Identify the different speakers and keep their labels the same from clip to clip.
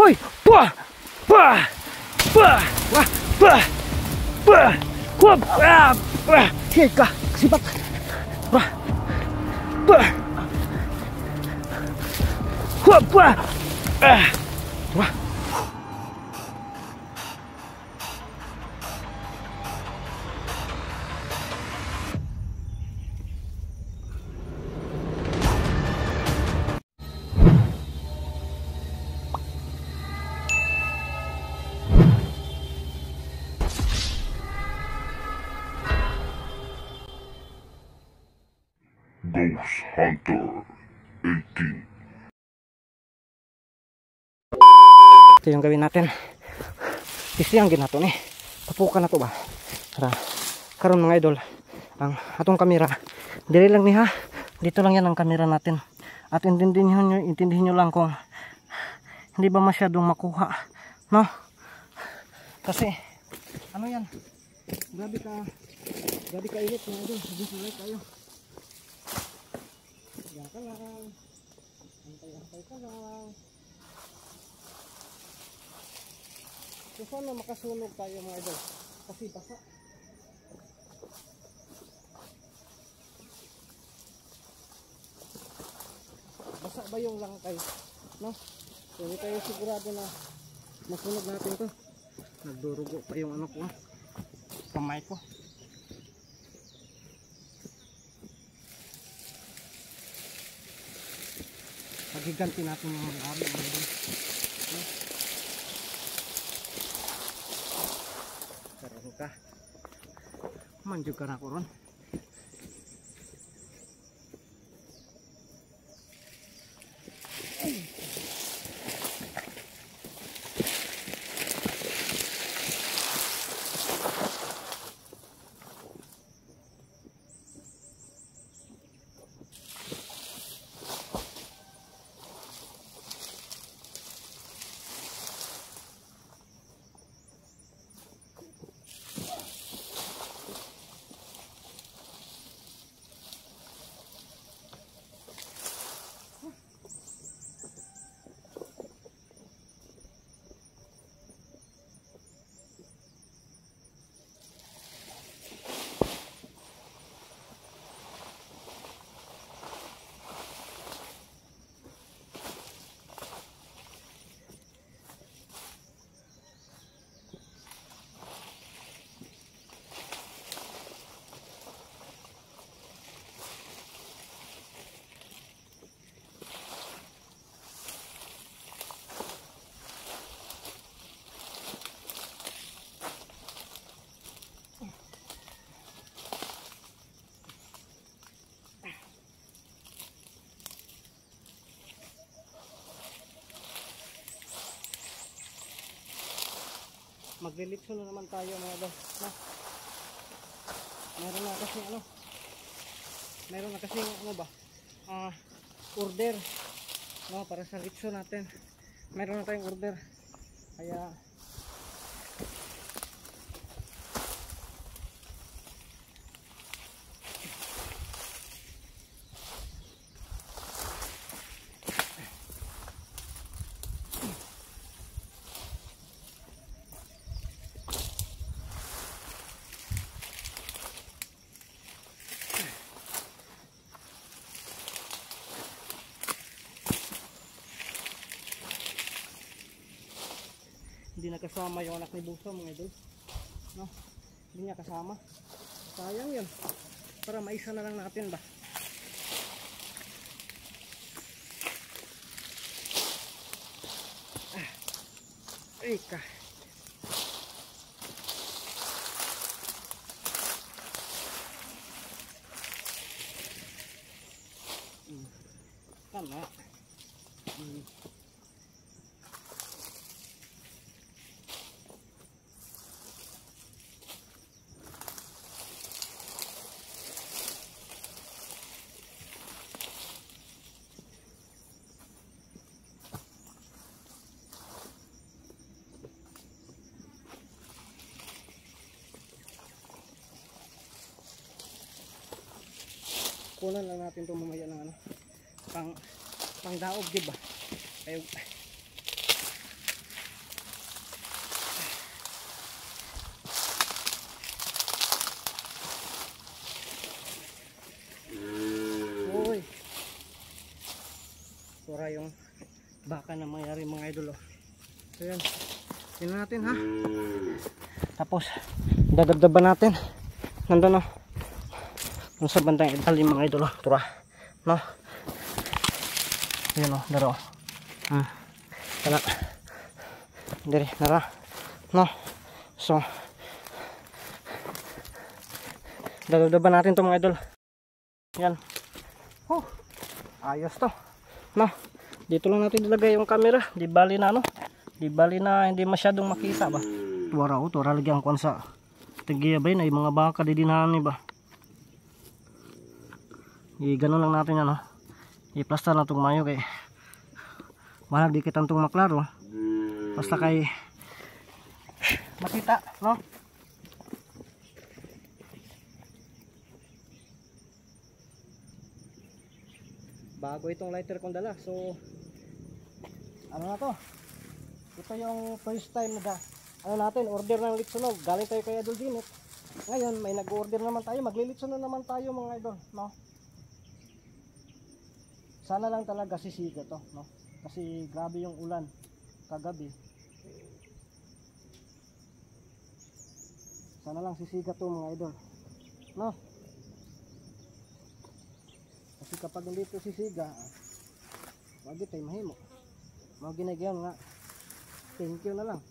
Speaker 1: Hoy! Bah! Bah! Bah! Wah! Bah! Bah! Wah! Ah! Bah! Hika! Sibat! Bah! Bah! Wah! Bah! Ah! Wah!
Speaker 2: Ghost Hunter 18.
Speaker 1: Ito yung gawin natin. Isiyang ginato ni. Tapukan na to ba? Tara. Karon mga idol, ang atong kamera. Dili lang ni ha. Dito lang yan ang kamera natin. At intindihin nyo lang kung hindi ba masyadong makuha. No? Kasi, ano yan? Grabe ka init mga idol. Sige kayo. Diyan ka lang. Antay ka lang. So sana makasunog tayo mga idol. Kasi basa. Basa ba yung langkay? No? So hindi tayo sigurado na masunog natin to. Nagdurugo pa yung ano ko. Kamay ko. Magiganti natin yung mga-ari. Karoon ka. Manjug ka na ko ron. Maglilitso na naman tayo mga idol. Meron na kasi ano ba? Order. No, para sa litso natin. Meron na tayong order. Kaya hindi nakasama yung anak ni Buso mga idol. No? Hindi niya kasama. Sayang yun. Para maisa na lang natin ba. Ika. Tama. Kunan lang natin ito mamaya ng ano, pang daog, diba? Kayo na mangyari mga idol. So yan, tingnan natin ha. Tapos dadabdaban natin. Nandun no, dun sa bandang ilalim mga idol. Tura no, yun o, daro kana diri nara no. So dadabdaban natin to mga idol. Yan, ayos to no. Dito lang natin ilagay yung camera. Di bali na ano, di bali na hindi masyadong makita ba. Tuwara lagyan ko sa tigiyabay na yung mga baka di dinahan ba. Ganun lang natin ano, i-plaster na itong mayo kay mahal di kitang itong maklaro. Basta kay makita no. Bago itong lighter kong dala. So ano na to, ito yung first time na ano natin, order ng litsunog. Galing tayo kay Idol Dinit. Ngayon may nag-order naman tayo, maglilitsunog naman tayo mga idol no. Sana lang talaga sisiga to no, kasi grabe yung ulan kagabi. Sana lang sisiga to mga idol no, kasi kapag hindi to sisiga wag tayo mahimo. Mga ginagyan nga, thank you na lang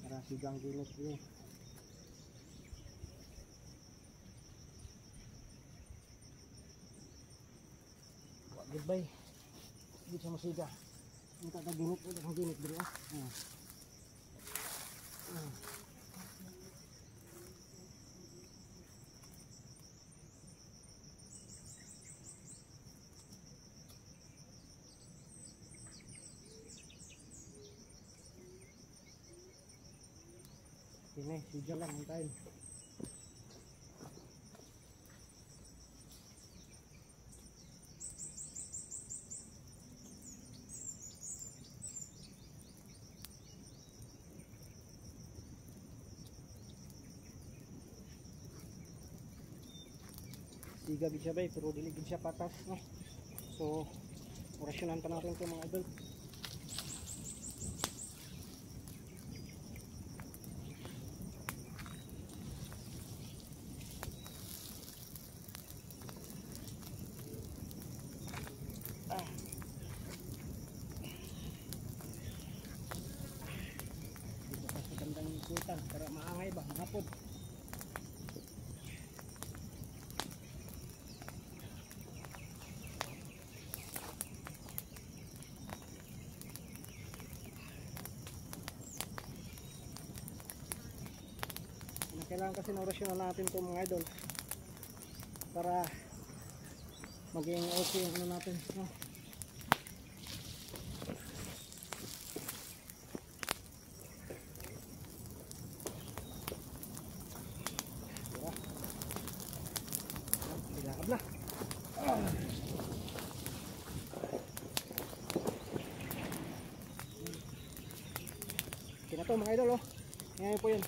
Speaker 1: para sigang Dinit yun. Goodbye. Hindi siya masiga. Ang tataginit ulit ang ginit dito. Ini siga lang ang time. Siga gid siya bay, pero dili gid siya patas no. So orasyonan pa natin ito mga idol. Dito pa sa gandang ikutan para maangay ba, mahapod. Kailangan kasi na orasyonan natin ito mga idol para maging okay ang ano natin no? Ilakab na. Okay na ito mga idol oh. Ngayon po yun.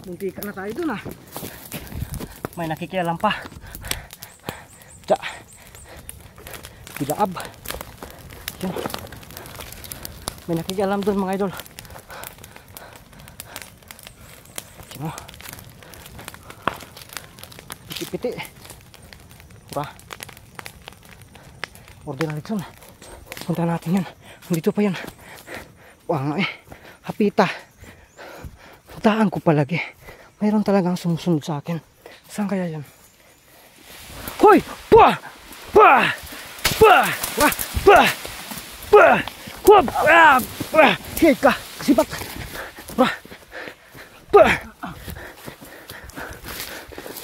Speaker 1: Munti ka na tayo dun ah. May nakikialam pa. Bilaab. Yan. May nakikialam dun mga idol. Yan. Piti-piti. Ba? Ordinary dun. Punta natin yan. Dito pa yan. Wah nga eh. Hapita. Putaan ko palagi. Mayroon talagang sumusunod sa akin. Saan kaya yan? Hoy! Pah! Pah! Pah! Pah! Pah! Pah! Pah! Pah! Pah! Hika! Sipat! Pah! Pah!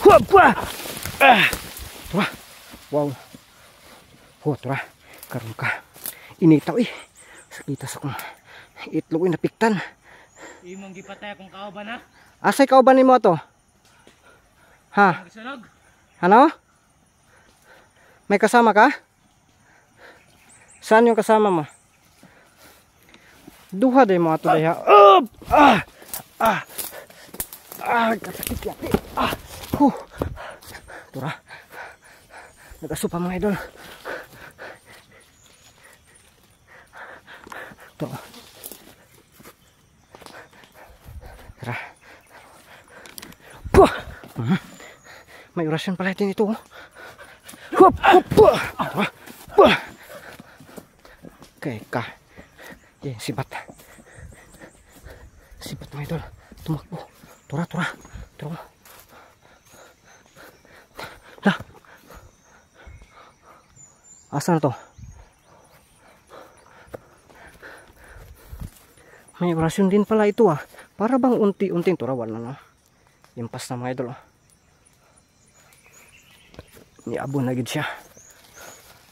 Speaker 1: Pah! Pah! Pah! Wow! Tura, karon ka. Initaw sakita sa kong itlog napiktan.
Speaker 3: Imong gipatay akong kauban ha?
Speaker 1: Asay kauban nimo to? Ha?
Speaker 3: Magsunog?
Speaker 1: Ano? May kasama ka? Saan yung kasama mo? Duha day mo ato day ha. Kasakit yati. Tura. Nagasupa mga idol. Tura. Tara. May orasyon pala din ito. Okay ka. Yan, sibat. Sibat mga idol. Tumakbo. Tura. Lah. Asan to? May orasyon din pala ito Para bang unti-unting turawan na Impas na mga idol Niabon na gid siya.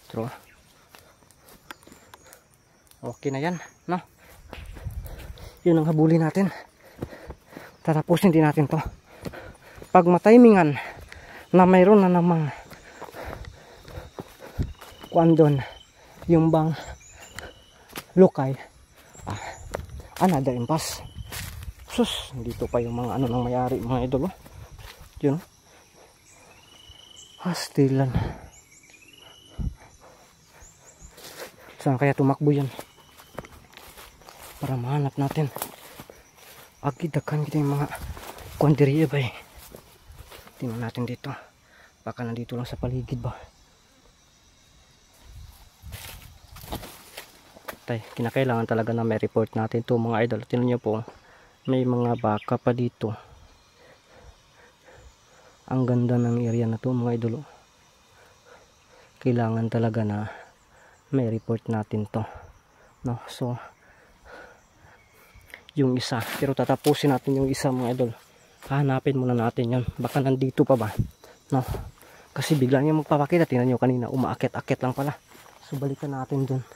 Speaker 1: Turo. Okay na yan, no? Yun ang habulin natin. Tatapusin din natin to. Pag matimingan na mayroon na namang kuandon yung bang lukay, another impas. Sus, dito pa yung mga ano nang mayari mga idol Yun Hastilan. Saan kaya tumakbo yan? Para mahanap natin. Agidakan kita yung mga kuandiriya ba Tingnan natin dito. Baka nandito lang sa paligid ba. Kinakailangan talaga na may report natin to mga idol. Tingnan nyo po. May mga baka pa dito. Ang ganda ng area na to mga idol Kailangan talaga na may report natin to So yung isa, pero tatapusin natin yung isa mga idol. Hahanapin muna natin yun. Baka nandito pa ba Kasi bigla niya magpapakita. Tingnan nyo kanina umaakit-akit lang pala. So balikan natin dun.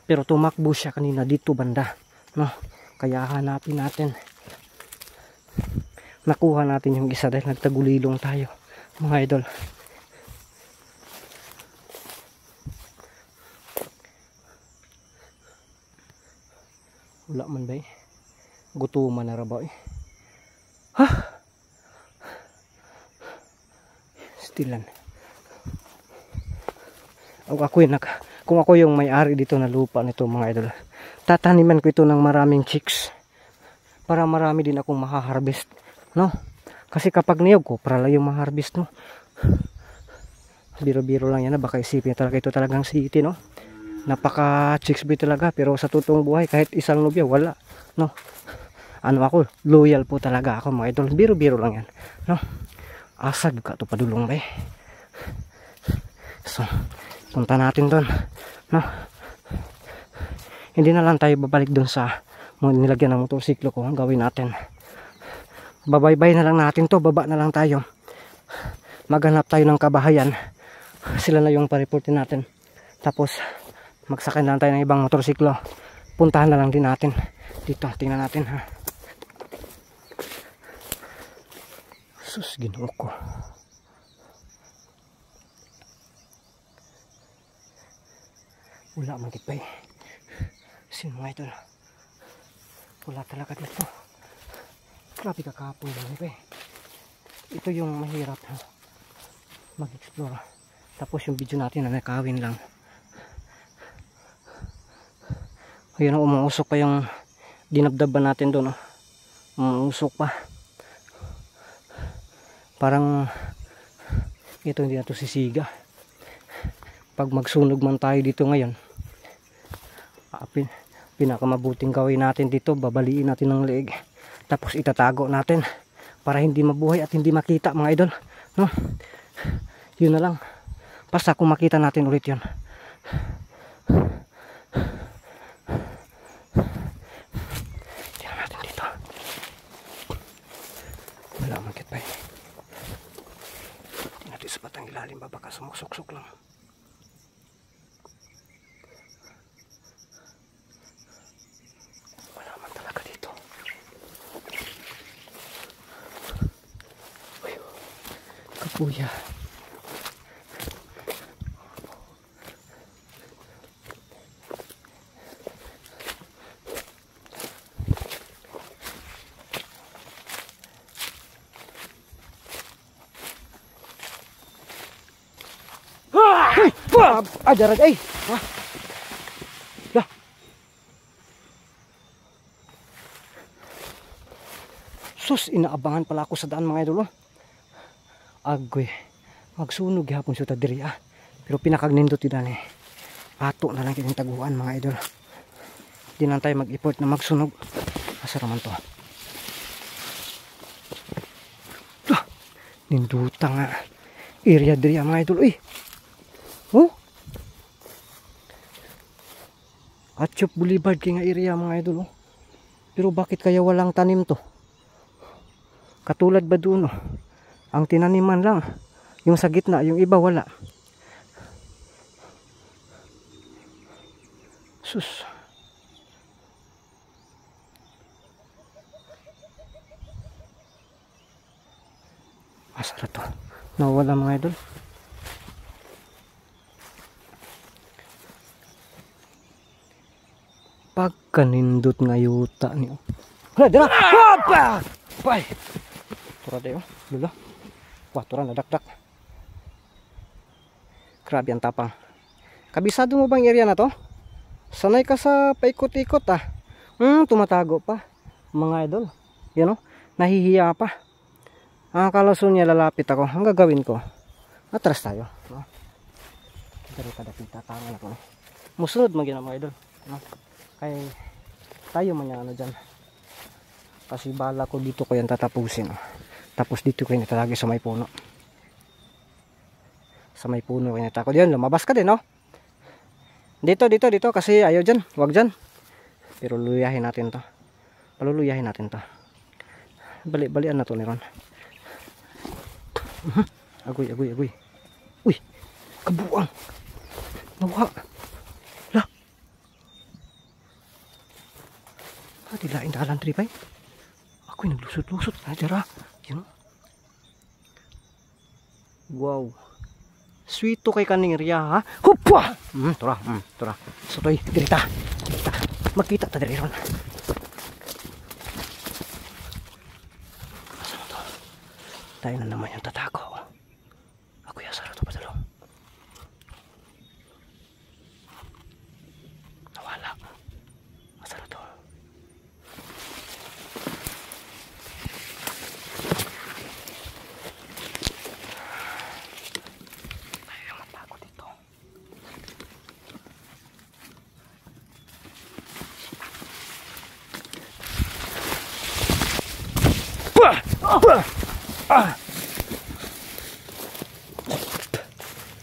Speaker 1: Pero tumakbo siya kanina dito banda Kaya hanapin natin. Nakuha natin yung isa dahil nagtagulilong tayo mga idol. Wala man ba gutuman na rabaw Stilan. Kung ako yung may-ari dito na lupa nito mga idol, tataniman ko ito ng maraming chicks para marami din akong mahaharvest kasi kapag niyog ko para lang yung maharvest mo. Biro-biro lang yan baka isipin talaga ito talagang city napaka chicks bait talaga, pero sa totoong buhay kahit isang nobya wala ako loyal po talaga ako mga idol. Biro-biro lang yan asag ka to padulong ba So punta natin doon hindi na lang tayo babalik doon sa nilagyan ng motorsiklo ko. Ang gawin natin, babaybay na lang natin to, baba na lang tayo, maghanap tayo ng kabahayan, sila na yung pa-reportin natin, tapos magsakay na lang tayo ng ibang motorsiklo, puntahan na lang din natin dito. Tingnan natin Sus, Ginoo ko. Wala man kitpay. Sino mga ito wala talaga dito. Grabe kakapon lang ito yung mahirap mag-explore. Tapos yung video natin na nakawin lang. Ayun umuusok pa yung dinabdaban natin doon umuusok pa. Parang ito hindi na to sisiga. Pag magsunog man tayo dito ngayon, pinakamabuting gawin natin dito, babaliin natin ng leeg, tapos itatago natin para hindi mabuhay at hindi makita mga idol yun na lang, basta kung makita natin ulit yun. Tingnan natin dito, wala magkit pa tingnan natin sa batang ilalim ba, baka sumuksok lang. Kuya. Ajaran ay. Lah. Sus, inaabangan pala ako sa daan mga idol. Agoy. Magsunog gihapon sa diri ah. Pero pinakagnindot yun Ato na lang kining taguan mga idol. Di na tayo mag-effort na magsunog. Asa raman to. Ninduta nga. Area diri mga idol. Uy. Oh. Atchop Boulevard kay nga area mga idol. Pero bakit kaya walang tanim to? Katulad ba doon ang tinaniman lang. Yung sa gitna, yung iba wala. Sus. Masarap to. Nawala mga idol. Pagkanindot nga yuta niyo. Hala, dira. Hapa! Pay. Tura dayo, lula. Wah, tura na dakdak. Grabe ang tapang. Kabisado mo bang area na to? Sanay ka sa paikot-ikot ah. Tumatago pa. Mga idol. Yan o, nahihiya pa. Ang kalaso niya lalapit ako. Ang gagawin ko, atras tayo. Dari kada kita tangan ako. Musunod magina mga idol. Kaya tayo man yan ano dyan. Kasi bala ko dito ko yan tatapusin. Tapos dito ko yan italagay sa may puno. Sa may puno ko yan itakot. Yan, lumabas ka din no? Dito kasi ayaw dyan. Wag dyan. Pero luyahin natin to. Paluluyahin natin to. Balian na to ni Ron. Agoy. Uy, kabuang. Nawa. Lah. Dilain dalan tripay. Ako'y naglusot-lusot. Dara. Yun. Wow. Sweet to kay kaning area ha. Hupwa! Tura. Sotoy, dirita. Magkita ta diri ron. Asa to? Tayo na naman yung tatako. Ako yasara to padalo. Nawala. Asa to?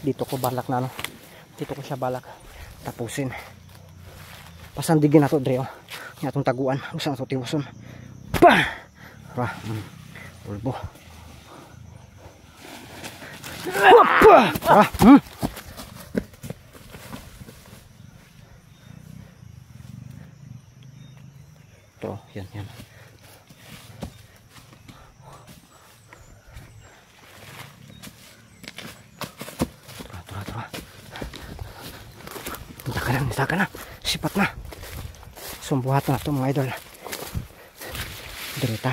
Speaker 1: Dito ko balak na no. Dito ko siya balak tapusin. Pasandigin na to dre oh. Nga itong taguan. Usan na to tiwason. Pulbo. To, yan. Punta ka na. Sipat na. Sumbuhat na ito mga idol. Dirita.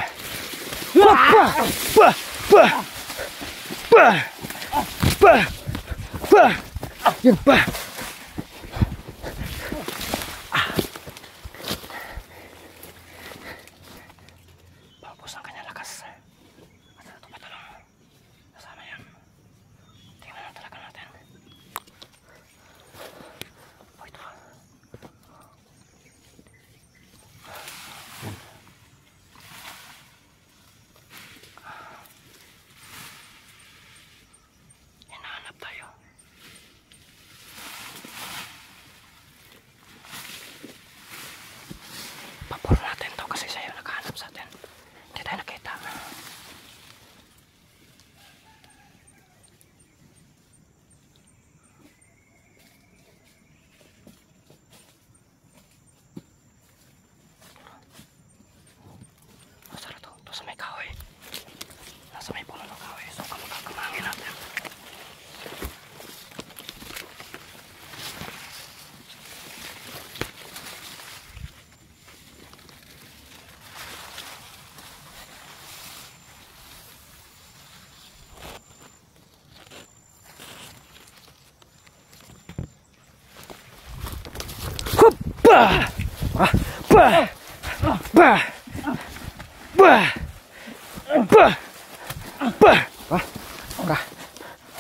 Speaker 1: Yan pa. Paubos ang kanyang lakas. At ito patalong. Nasama yan. Tingnan na talaga natin. Ito. Hinahanap tayo.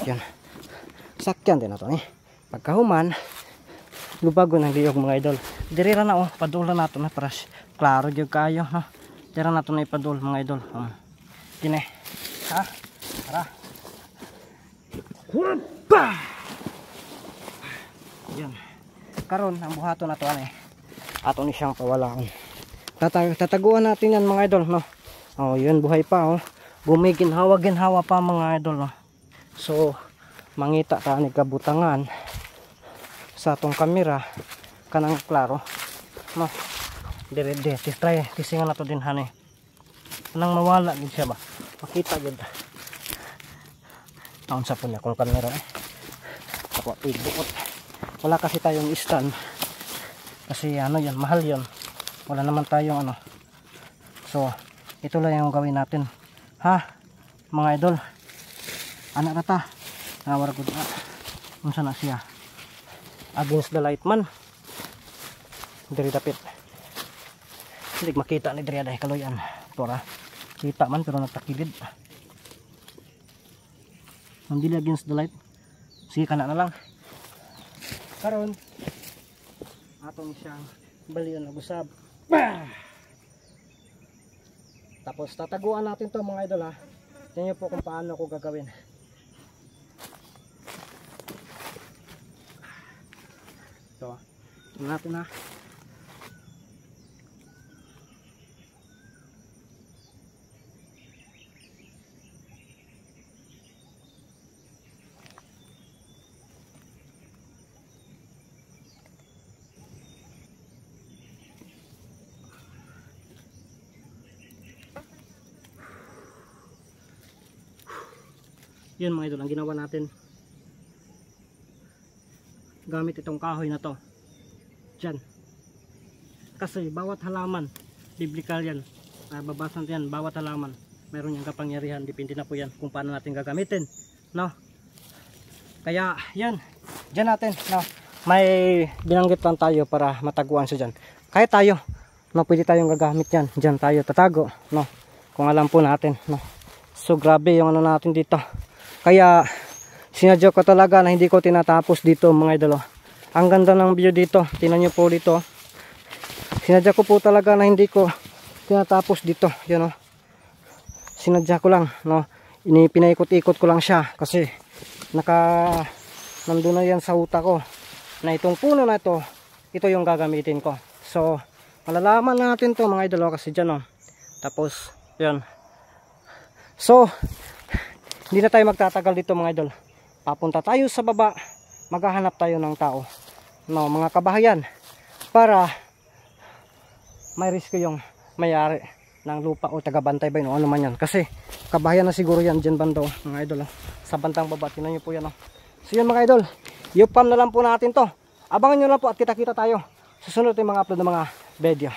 Speaker 1: Yan. Sakyan din na to ni. Pagkahuman, lubago ng liyog mga idol. Dirira na padula nato na para klaro gyud kayo no. Dira nato na ipadul mga idol. Kini. Ha? Tara. Hoppa! Yan. Karon ang buhaton nato ani. Ato ni siyang pawalaon. Tataguan natin yan mga idol no. Yun buhay pa Bumigin-hawa pa mga idol no. So mangita ta ni kabutangan sa atong kamera kanang klaro no. Dire try tisingan nato din hani. Nang mawala gid siya ba. Makita gid. Taon sa punya kung kamera Ako ibuot. Wala kasi tayong stand. Kasi yan mahal yon. Wala naman tayong So ito lang yung gawin natin. Ha? Mga idol. Anak rata. Nawar gud unsa na siya against the light man diri dapit hindi makita ni diri dai kaloyan tora kita man pero nagtakilid hindi against the light sige kana na lang karon atong siyang balion nagusab tapos tataguan natin to mga idol ha. Tingnan po kung paano ko gagawin. Ito natin na. Yun mga idol ang ginawa natin. Gamit itong kahoy na to dyan. Kasi bawat halaman biblical yan. Babasa natin yan, bawat halaman mayroon yung kapangyarihan. Depende na po yan kung paano natin gagamitin no? Kaya yan dyan natin no? May binanggit lang tayo para mataguan siya dyan. Kahit tayo no, pwede tayong gagamit yan. Dyan tayo tatago no? Kung alam po natin no? So grabe yung natin dito. Kaya sinadya ko talaga na hindi ko tinatapos dito mga idol. Ang ganda ng view dito. Tingnan nyo po dito. Sinadya ko po talaga na hindi ko tinatapos dito. Yan sinadya ko lang no. Pinaikot-ikot ko lang siya kasi nandun na yan sa utak ko na itong puno na ito yung gagamitin ko. So malalaman natin to mga idol kasi dyan tapos yan. So hindi na tayo magtatagal dito mga idol. Papunta tayo sa baba. Maghahanap tayo ng tao no, mga kabahayan para may risk yung mayari ng lupa o tagabantay ba yun o ano man yan. Kasi kabahayan na siguro yan dyan banda mga idol sa bantang baba. Tingnan nyo po yan So yun mga idol, i-upcam na lang po natin to. Abangan nyo lang po at kita-kita tayo sa sunod yung mga upload ng mga video.